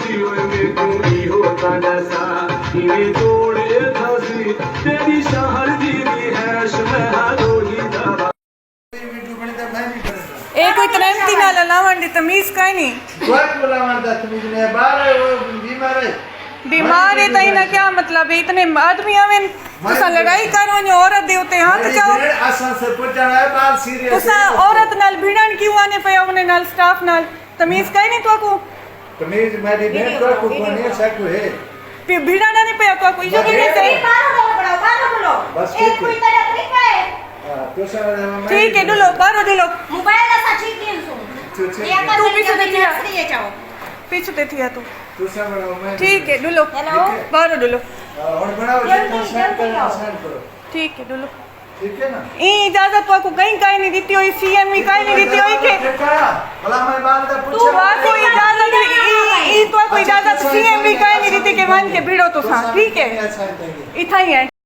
जीवन में पूरी होता नशा इन्हें तोड़े धसी तेरी शहर जीवी है ही दवा ए कोई त्रैमती ना लावंडी तमीज काई नहीं बीमार है तई ना क्या मतलब है इतने आदमी आवे तुसा लड़ाई करो ने औरत दे उते हाथ जाओ तुसा औरत नाल भिड़न क्यों आने पे ओने नाल स्टाफ नाल तमीज काई नहीं तो को तमीज मेरी नहीं तो को कोने सकू है भिड़ा नहीं पे तो कोई जो नहीं सही बारो बोलो बस एक कोई तरह तरीका है ठीक है डुलो बारो डुलो मोबाइल ऐसा ठीक नहीं सुन ये तू पीछे देखिए ये जाओ पीछे देखिए तू बनाओ मैं ठीक है डुलो हेलो बारो डुलो और बनाओ जितना सेंड करो ठीक है डुलो ठीक है ना ई इजाजत तो को कहीं काई नहीं देती हुई सीएम ही काई नहीं देती हुई के भला मैं बात का तू पूछा बात को इजाजत ई तो को इजाजत सीएम भी काई नहीं देती के मान के भिड़ो तो सा ठीक है इथा ही है।